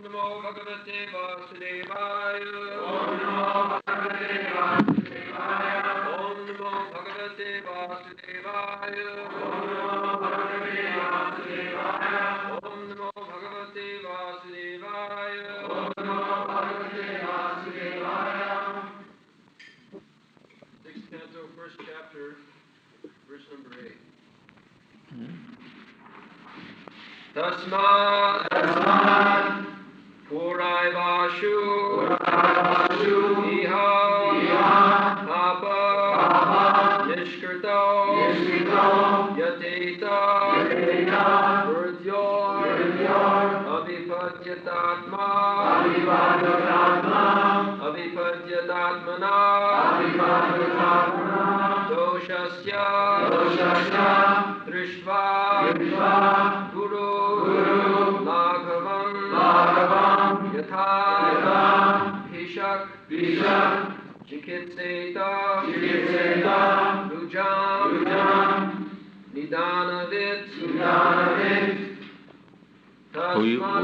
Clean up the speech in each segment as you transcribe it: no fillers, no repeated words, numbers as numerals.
नमो भगवते वासुदेवाय। ओम नमो भगवते वासुदेवाय। ओम नमो भगवते वासुदेवाय। ओम नमो भगवते वासुदेवाय। ओम नमो भगवते वासुदेवाय। ओम नमो भगवते वासुदेवाय। Sixth canto, first chapter, verse number 8. Tasmat Puraivashu Iha Papa Nishkrito Yateta Vurdyor Avipajyatatma Avipajyatatmana Doshasya Drishva Guru Laghavam Yatha Bhishak Chikitseta Rujam Nidanavit.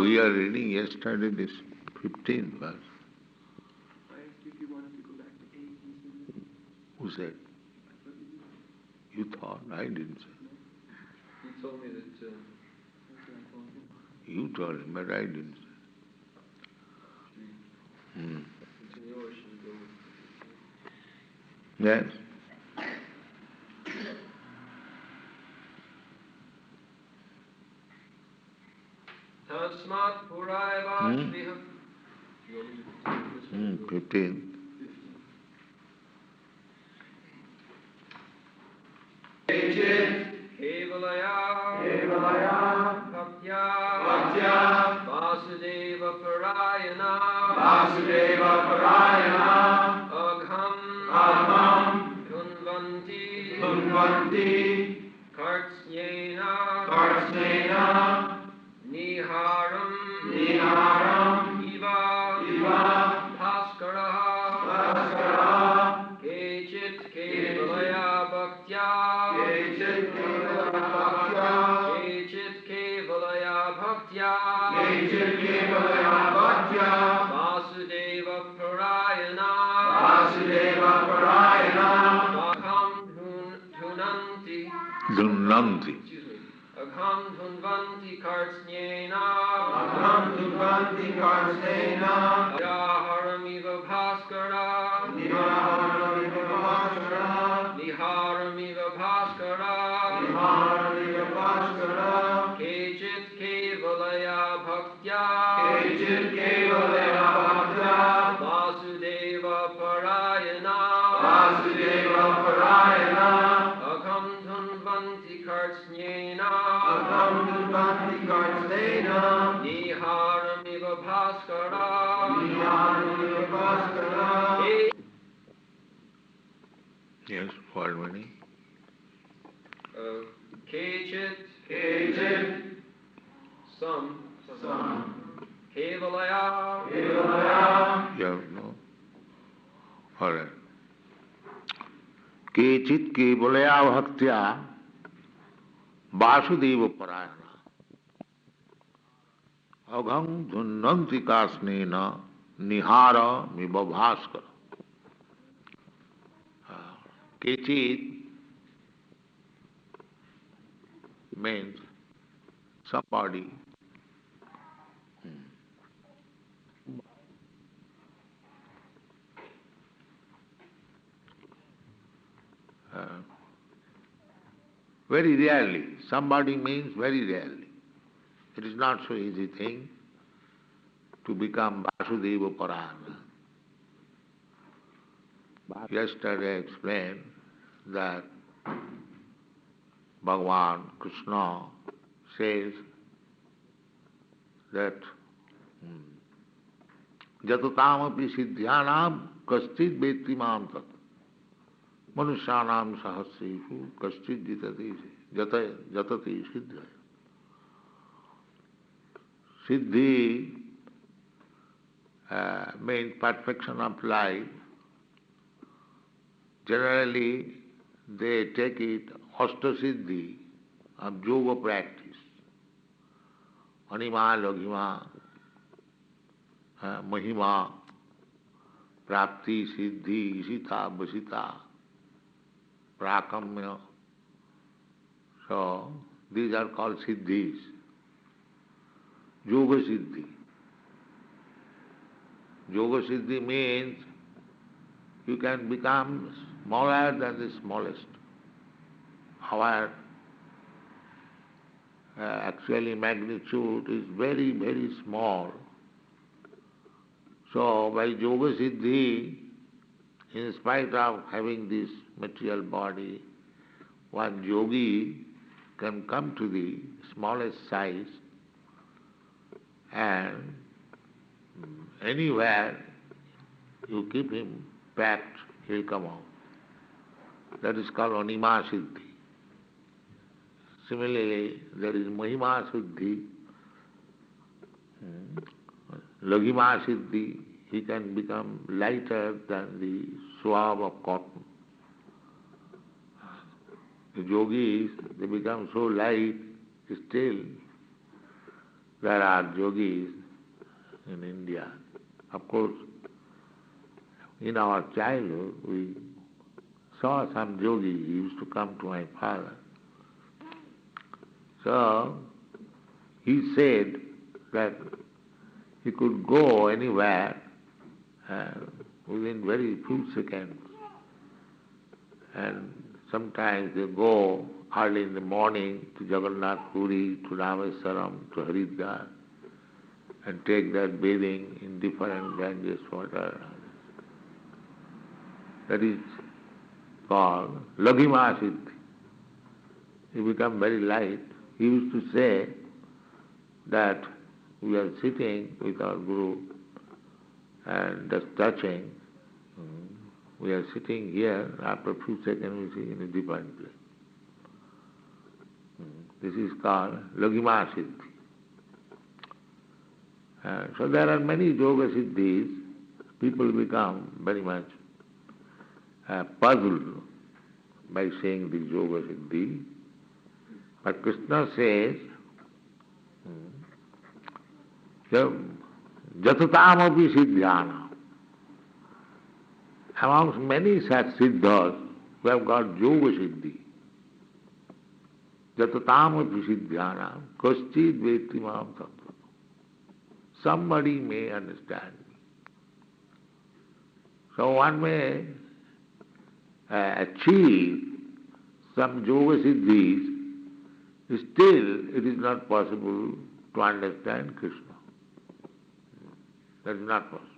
We are reading yesterday this 15th verse. I asked if you wanted to go back to 8. Who said? You thought, I didn't say. He told me that. You told him, but I didn't say. Continue or should we go? Yes. Tasmat Puraivashviham. You want me to continue this one? 15th. Kevalaya Bhaktya Vasudeva Parayana Agham Dhunvanti Kartsnyena Niharam Iva Bhaskaraha Kechit Kevalaya Bhaktya Kechit Kevalaya Bhaktya Vasudeva Parayana Agham Dhunanti. Agham Dhunvanti Kartsnyena Yaharamiva Bhaskara Niharamiva Bhaskara Kechit Kevalaya Bhaktya Vasudeva Parayana Agham Dhunvanti Kartsnyena Niharamiva Bhaskara Yes, what meaning? Kechit some Kevalaya Yeah, no? All right. Kechit kevalaya bhaktya Vasudeva parayana Agham dhunanti kasnena nihara miva bhaskara. Kechit means somebody very rarely. Somebody means very rarely. It is not so easy thing to become Vasudeva Parayana. Yesterday I explained that Bhagavan Krishna says that Jatutamapi siddhyanam kaschid veti mam tat manusyanam sahasreshu kaschid jatati siddhaya. Siddhi means perfection of life. Generally, they take it Ashtasiddhi of yoga practice. Anima, Laghima, Mahima, Prapti, Siddhi, Isita, Vasita, Prakamya. So, these are called Siddhis. Yoga Siddhi. Yoga Siddhi means you can become smaller than the smallest. Our actually magnitude is very, very small. So by Yoga Siddhi, in spite of having this material body, one yogi can come to the smallest size and anywhere you keep him packed, he'll come out. That is called Anima Siddhi. Similarly, there is Mahima Siddhi, Laghima Siddhi. He can become lighter than the swab of cotton. The yogis, they become so light, still there are yogis in India. Of course, in our childhood, we saw some yogi. He used to come to my father. So, he said that he could go anywhere within very few seconds. And sometimes they go early in the morning to Jagannath Puri, to Rameswaram, to Haridwar, and take their bathing in different Ganges water. That is called Laghima Siddhi. He become very light. He used to say that we are sitting with our Guru and just touching. We are sitting here, after a few seconds we see in a different place. This is called Laghima Siddhi. So there are many Yoga Siddhis. People become very much puzzled by saying this Yoga Siddhi. But Krishna says, Jatutamapi Siddhyana. Amongst many such siddhas, we have got Yoga Siddhi. Jatutamapi Siddhyana, Kaschid Vetimam Tattva. Somebody may understand me. So one may achieve some Yoga Siddhis, still it is not possible to understand Krishna. That is not possible.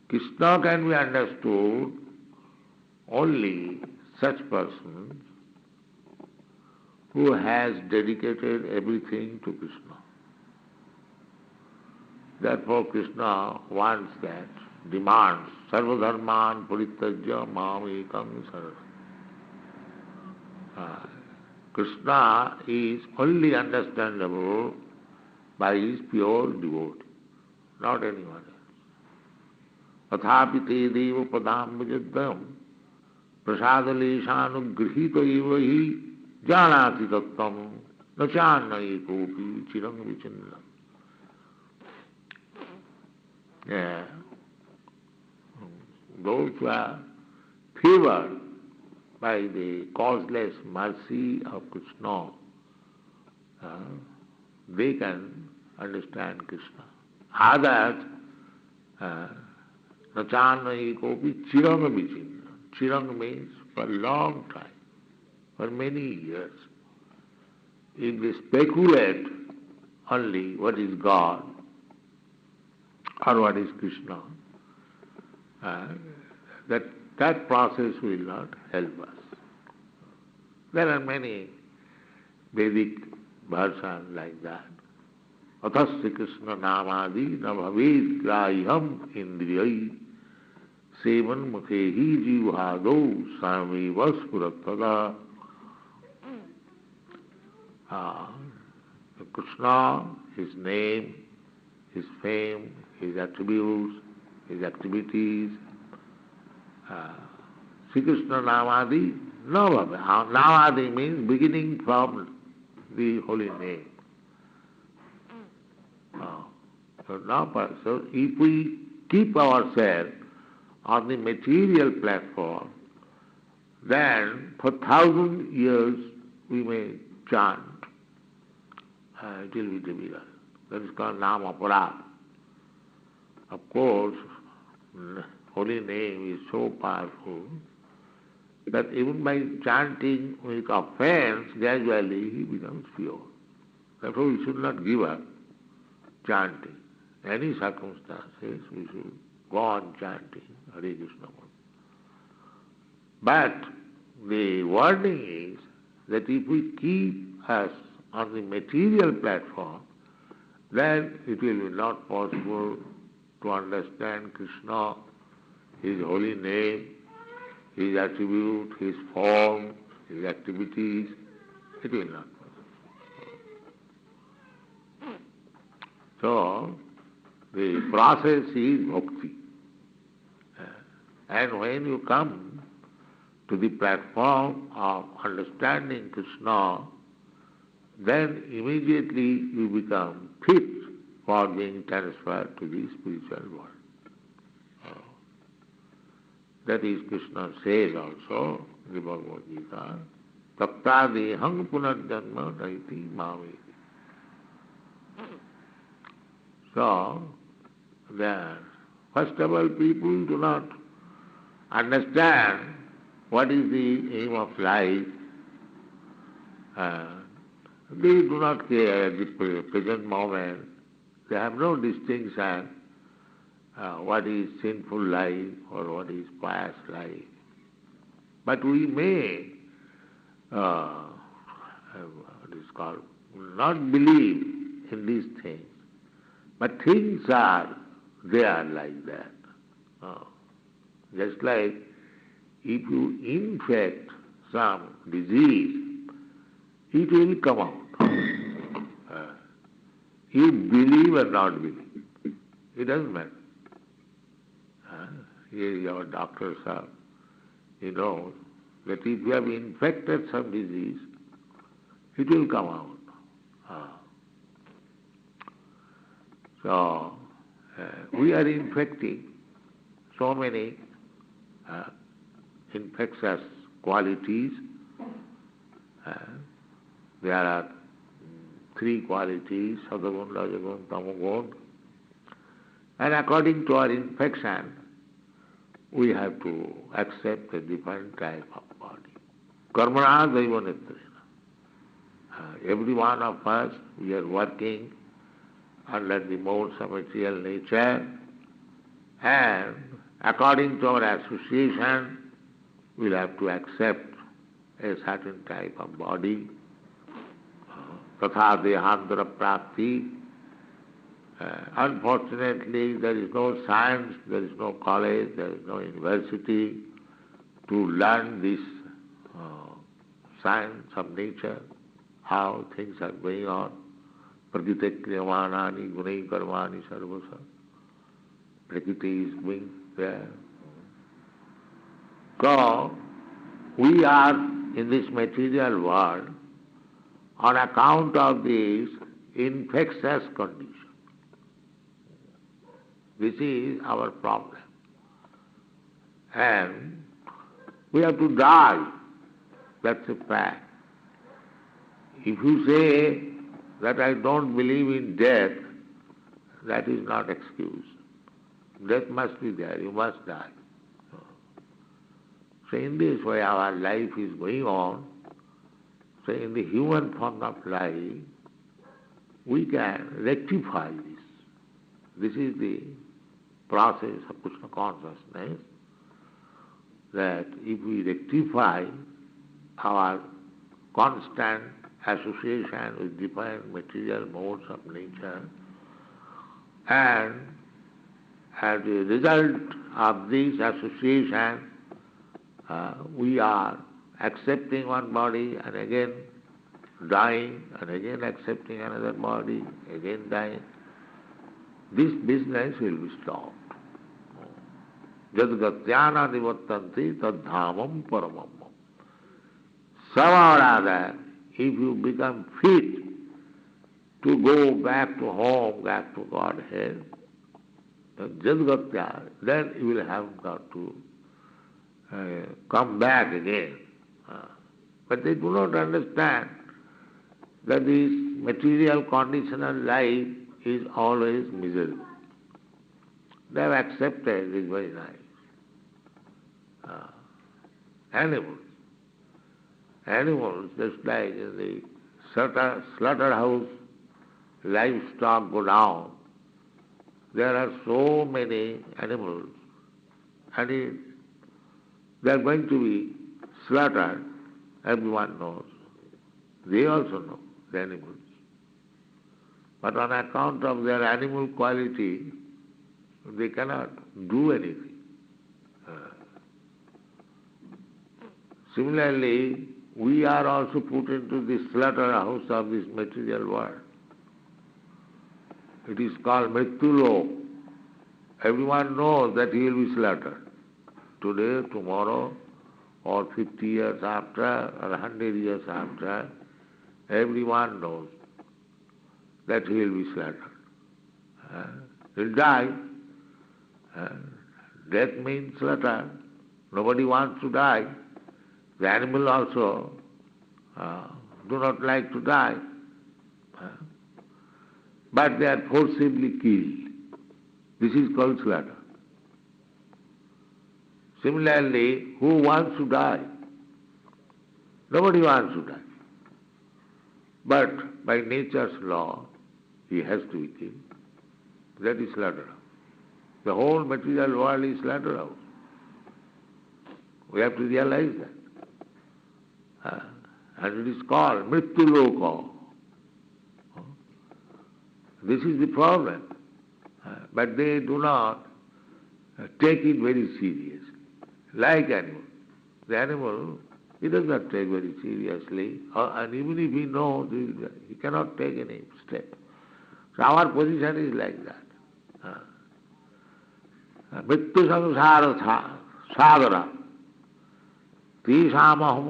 Krishna can be understood only such persons who has dedicated everything to Krishna. Therefore Krishna wants that, demands, Sarvadharman Parityajya Mam Ekam Saranam. Krishna is only understandable by his pure devotee, not anyone else. Athapi te deva padam vajadam prasadaleshanugrihita eva hi janati tattam nachana ekopi chirang vichinnam. Yeah. Those who are favored by the causeless mercy of Krishna, they can understand Krishna. Others, nachana ekopi chirang vichinnam. Chirang means for a long time, for many years. If they speculate only what is God or what is Krishna, that process will not help us. There are many Vedic versions like that. Athasya Krishna namadi na bhaved graham indriyai sevan mukhehi jivhado sami vaspuratada. Krishna, his name, his fame, his attributes, his activities, Sri Krishna namadi na bhaved. Namadi means beginning from the holy name. So if we keep ourselves on the material platform, then for 1,000 years we may chant. It will be difficult. That is called Nama Parab. Of course, holy name is so powerful that even by chanting with offense, gradually he becomes pure. Therefore we should not give up chanting. Any circumstances we should go on chanting Hare Krishna. But the warning is that if we keep us on the material platform, then it will be not possible to understand Krishna, His holy name, His attribute, His form, His activities. It will not possible. So, the process is bhakti. And when you come to the platform of understanding Krishna, then immediately you become fit for being transferred to the spiritual world. That is, Krishna says also in the Bhagavad Gita, Tapta dehang punarjanma naiti mameti. So, then, first of all, people do not understand what is the aim of life. They do not care at the present moment. They have no distinction what is sinful life or what is pious life. But we may, what is called, not believe in these things. But things are there like that. Just like if you infect some disease, it will come out. You believe or not believe, it doesn't matter. Here your doctors are, you know, that if you have infected some disease, it will come out. So, we are infecting so many infectious qualities. There are 3 qualities, Sadagun, Rajagun, Tamagun. And according to our infection, we have to accept a different type of body. Karmana daivanetrena. Every one of us, we are working under the modes of material nature, and according to our association, we'll have to accept a certain type of body. Tatha dehantara prapti. Unfortunately, there is no science, there is no college, there is no university to learn this science of nature, how things are going on. Prakriti kriyamanani gunai karmani sarvasa. Prakriti is going there. So, we are in this material world on account of this infectious condition. This is our problem. And we have to die. That's a fact. If you say that I don't believe in death, that is not excuse. Death must be there, you must die. So in this way our life is going on. So in the human form of life, we can rectify this. This is the process of Krishna consciousness, that if we rectify our constant association with different material modes of nature, and as a result of this association, we are accepting one body and again dying, and again accepting another body, again dying. This business will be stopped. Jadgatyana nivattanti tadhamam paramam. Somehow or other, if you become fit to go back to home, back to Godhead, Jadgatya, then you will have got to come back again. But they do not understand that this material conditional life is always miserable. They have accepted it very nice. Animals, just like in the slaughterhouse, livestock go down. There are so many animals, and they are going to be slaughtered. Everyone knows. They also know, the animals. But on account of their animal quality, they cannot do anything. Similarly, we are also put into the slaughterhouse of this material world. It is called Mrityulok. Everyone knows that he will be slaughtered. Today, tomorrow, or 50 years after, or 100 years after, everyone knows that he will be slaughtered. He'll die. Death means slaughter. Nobody wants to die. The animal also do not like to die. But they are forcibly killed. This is called slaughter. Similarly, who wants to die? Nobody wants to die. But by nature's law, he has to be killed. That is slaughterhouse. The whole material world is slaughterhouse. We have to realize that. And it is called Mrityuloka. This is the problem. But they do not take it very seriously. Like animal. The animal, he does not take very seriously. And even if he knows, he cannot take any step. So our position is like that. Mrityu samsara sadara. Tisham aham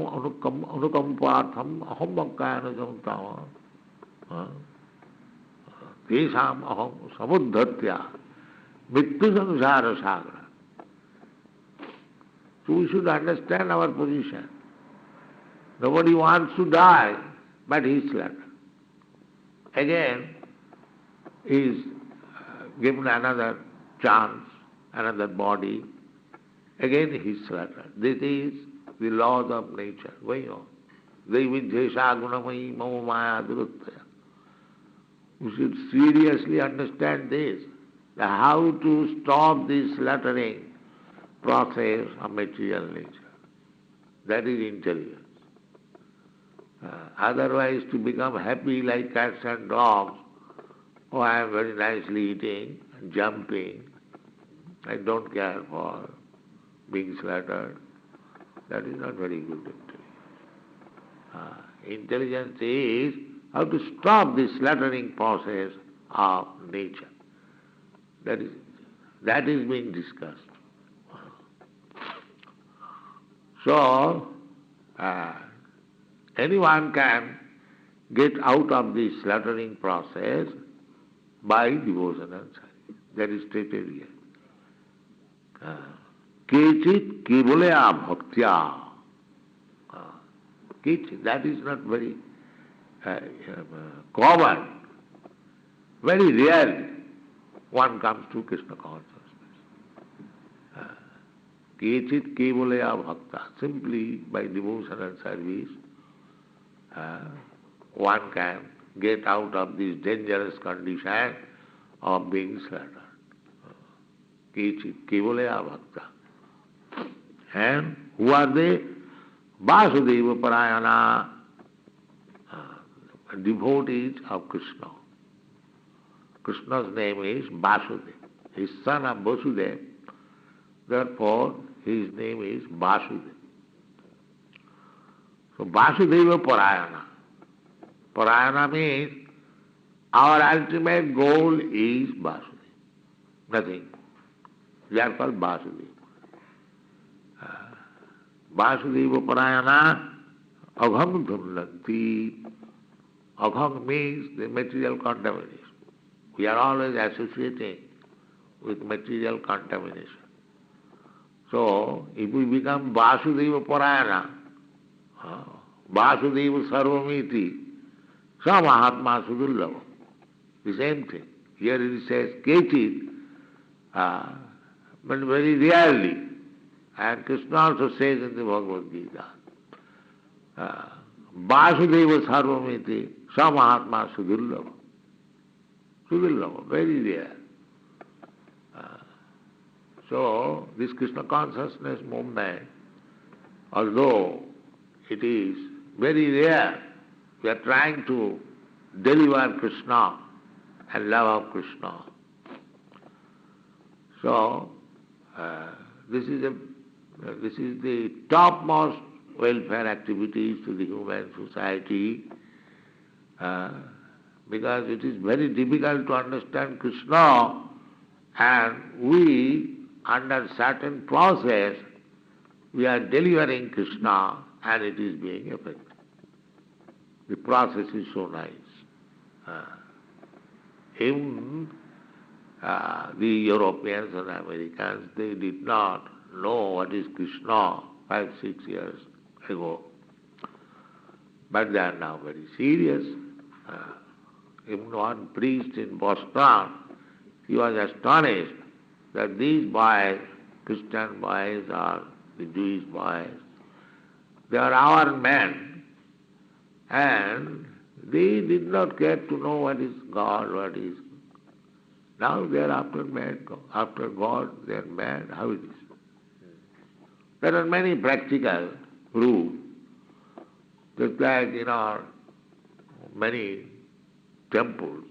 anukampatham aham vakkayana samtama. Tisham aham samuddhatya. Mrityu samsara sadara. So we should understand our position. Nobody wants to die, but he is slaughtered. Again, he is given another chance, another body. Again he is slaughtered. This is the laws of nature going on. Devi jesha gunamayi mama maya duruttaya. We should seriously understand this, how to stop this slaughtering process of material nature. That is intelligence. Otherwise, to become happy like cats and dogs, oh, I am very nicely eating, jumping, I don't care for being slaughtered, that is not very good intelligence. Intelligence is how to stop this slaughtering process of nature. That is being discussed. So, anyone can get out of this slaughtering process by devotion and service. That is stated here. Kechit kibolaya bhaktya. Kechit, that is not very common. Very rarely one comes to Krishna consciousness. Kechit kevalaya bhakta. Simply by devotion and service, one can get out of this dangerous condition of being slaughtered. Kechit kevalaya bhakta. And who are they? Vasudeva Parayana, devotees of Krishna. Krishna's name is Vasudeva. His son of Vasudeva. Therefore, his name is Vasudeva. So Vasudeva Parayana. Parayana means our ultimate goal is Vasudeva. Nothing. They are called Vasudeva. Vasudeva Parayana agham dhunlanti. Agham means the material contamination. We are always associating with material contamination. So, if we become Vasudeva Parayana, Vasudeva Sarvamiti, Sa Mahatma Sudurlava, the same thing. Here it says, Kechit, but very rarely. And Krishna also says in the Bhagavad Gita, Vasudeva Sarvamiti, Sa Mahatma Sudurlava. Sudurlava, very rare. So, this Krishna consciousness movement, although it is very rare, we are trying to deliver Krishna and love of Krishna. So, this is the topmost welfare activities to the human society, because it is very difficult to understand Krishna, and we, under certain process, we are delivering Krishna and it is being affected. The process is so nice. Even the Europeans and Americans, they did not know what is Krishna 5-6 years ago. But they are now very serious. Even one priest in Boston, he was astonished that these boys, Christian boys or the Jewish boys, they are our men, and they did not get to know what is God, what is. Now they are after God, they are mad. How it is? There are many practical proofs, just like in our many temples,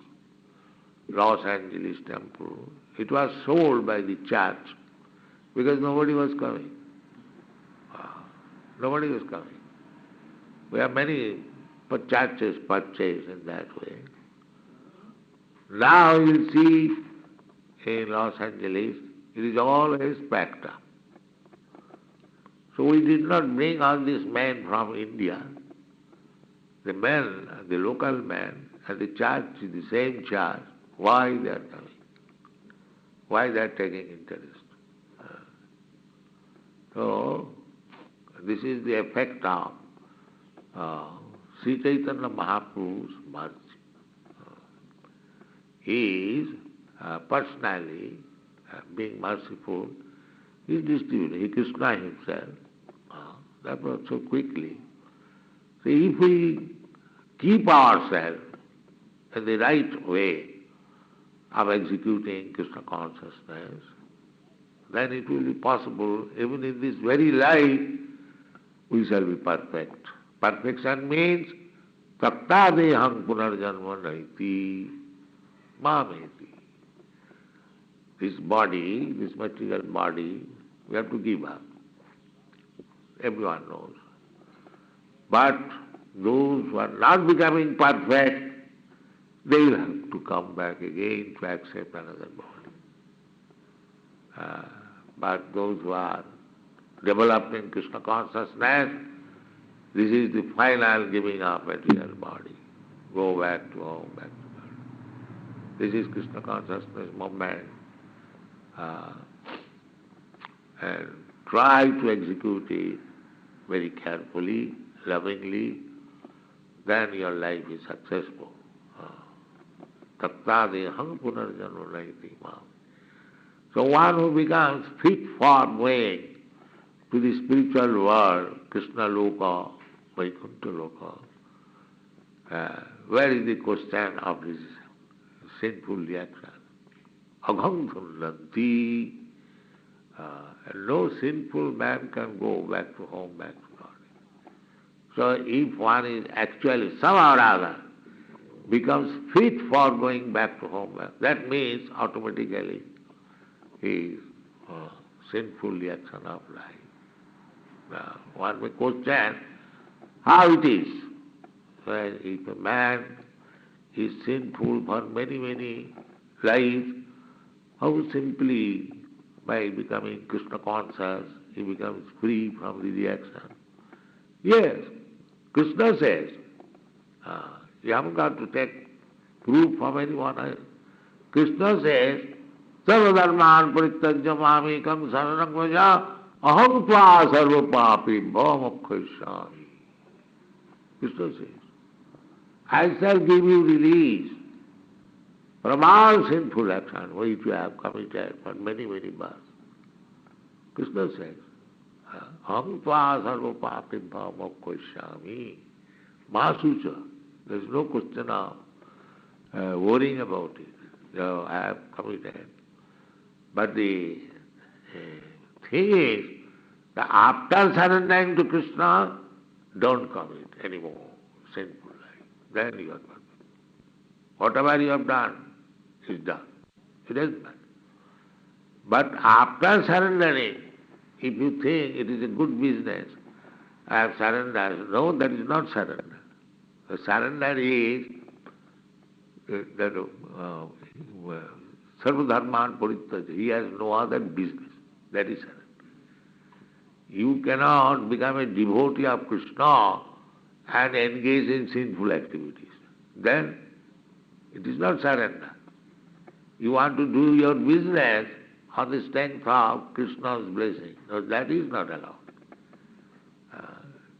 Los Angeles temple, it was sold by the church because nobody was coming. Nobody was coming. We have many churches purchased in that way. Now you see in Los Angeles, it is always packed up. So we did not bring all these men from India. The men, the local men, and the church is the same church. Why they are coming? Why they are taking interest? So, this is the effect of Sri Chaitanya Mahaprabhu's mercy. He is personally being merciful. He is distributing. He Krishna himself. That was so quickly. So if we keep ourselves in the right way of executing Krishna consciousness, then it will be possible, even in this very life, we shall be perfect. Perfection means taktadeham punarjanma naiti mameti. This body, this material body, we have to give up. Everyone knows. But those who are not becoming perfect, they will have to come back again to accept another body. But those who are developed in Krishna consciousness, this is the final giving up material body. Go back to home, back to body. This is Krishna consciousness movement. And try to execute it very carefully, lovingly, then your life is successful. Tattadeham punarjanma naiti mam. So one who becomes fit for going to the spiritual world, Krishna Loka, Vaikuntha Loka, where is the question of this sinful reaction? Agham dhundanti. No sinful man can go back to home, back to body. So if one is actually somehow or other becomes fit for going back to home, that means automatically he is sinful reaction of life. Now, one may question how it is. When if a man is sinful for many, many lives, how simply by becoming Krishna conscious, he becomes free from the reaction. Yes, Krishna says, You haven't got to take proof from anyone else. Krishna says, Sarvadharman parityajya mamekam saranam vaja aham tva sarva papi bhavamokkhaisami. Krishna says, I shall give you release from all sinful action which you have committed for many, many births. Krishna says, aham tva sarva papi bhavamokkhaisami. Masucha. There is no question of worrying about it. So I have committed. But the thing is that after surrendering to Krishna, don't commit any more sinful life. Then you are perfect. Whatever you have done is done. It doesn't matter. But after surrendering, if you think it is a good business, I have surrendered. No, that is not surrender. The surrender is that Sarvadharman Parityajya. He has no other business. That is surrender. You cannot become a devotee of Krishna and engage in sinful activities. Then it is not surrender. You want to do your business on the strength of Krishna's blessing. No, that is not allowed.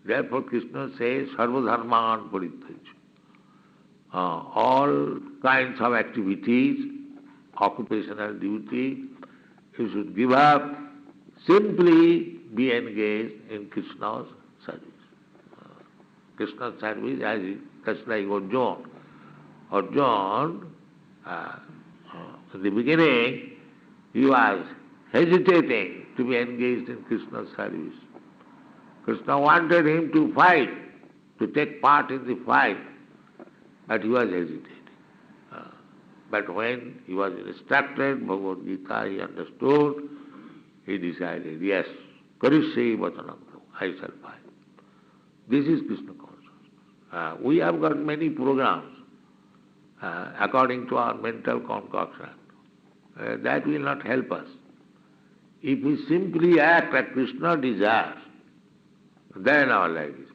Therefore Krishna says, Sarvadharman Parityajya. All kinds of activities, occupational duty, you should give up, simply be engaged in Krishna's service. Krishna's service, as just like Arjuna. Arjuna, in the beginning, he was hesitating to be engaged in Krishna's service. Krishna wanted him to fight, to take part in the fight, but he was hesitating. But when he was instructed, Bhagavad Gita, he understood, he decided, yes, Karishe Vatanam, I shall fight. This is Krishna consciousness. We have got many programs according to our mental concoction. That will not help us. If we simply act as Krishna desires, then our life is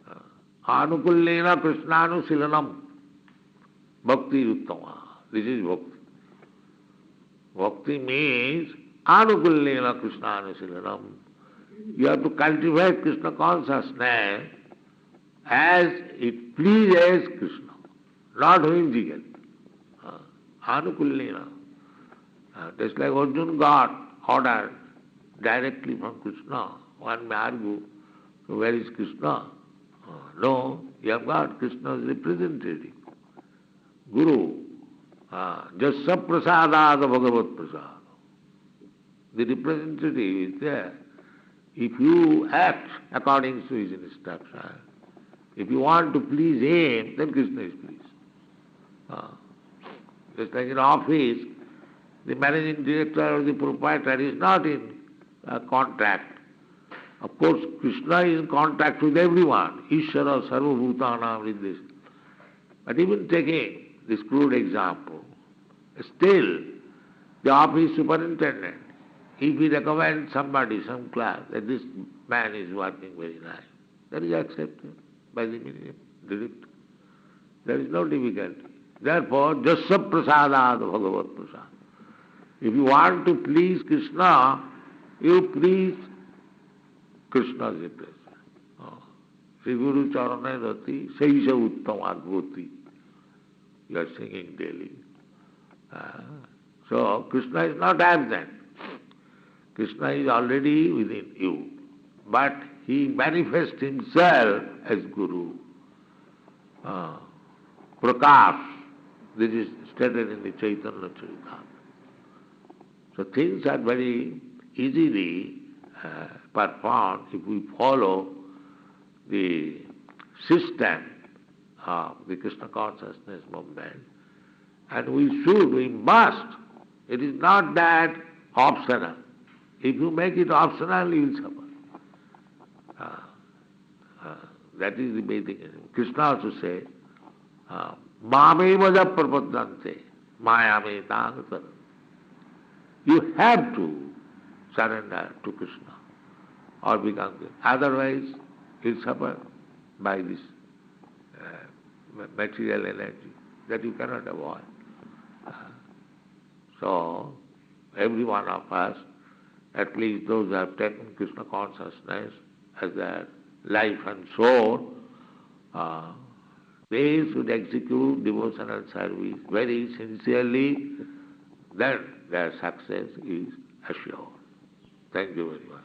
perfect. Anukullena Krishnanu Bhakti Uttama. This is bhakti. Bhakti means Anukullena Krishnanu. You have to cultivate Krishna consciousness as it pleases Krishna, not whimsically. Anukullena. Just like Arjuna got order directly from Krishna. One may argue, so where is Krishna? No, you have got Krishna's representative, Guru. Jasya prasadada bhagavat prasada. The representative is there. If you act according to his instruction, if you want to please him, then Krishna is pleased. Just like in office, the managing director or the proprietor is not in contract. Of course, Krishna is in contact with everyone. Ishvara sarva bhutanam with this. But even taking this crude example, still the office superintendent, if he recommends somebody, some class, that this man is working very nice, that is accepted by the director. There is no difficulty. Therefore, jasya prasadad bhagavat prasad. If you want to please Krishna, you please Krishna's replacement. Sri Guru Charanai Rati, Saisha Uttama Adbhuti. You are singing daily. So Krishna is not absent. Krishna is already within you. But he manifests himself as Guru. Prakash. This is stated in the Chaitanya Charitamrita. So things are very easily performed if we follow the system of the Krishna consciousness movement. And we must. It is not that optional. If you make it optional, you will suffer. That is the basic. Krishna also says, Mame vaja prapaddante, mayame tangatara. You have to surrender to Krishna or become good. Otherwise, you'll suffer by this material energy that you cannot avoid. So, every one of us, at least those who have taken Krishna consciousness as their life and soul, they should execute devotional service very sincerely, then their success is assured. Thank you very much.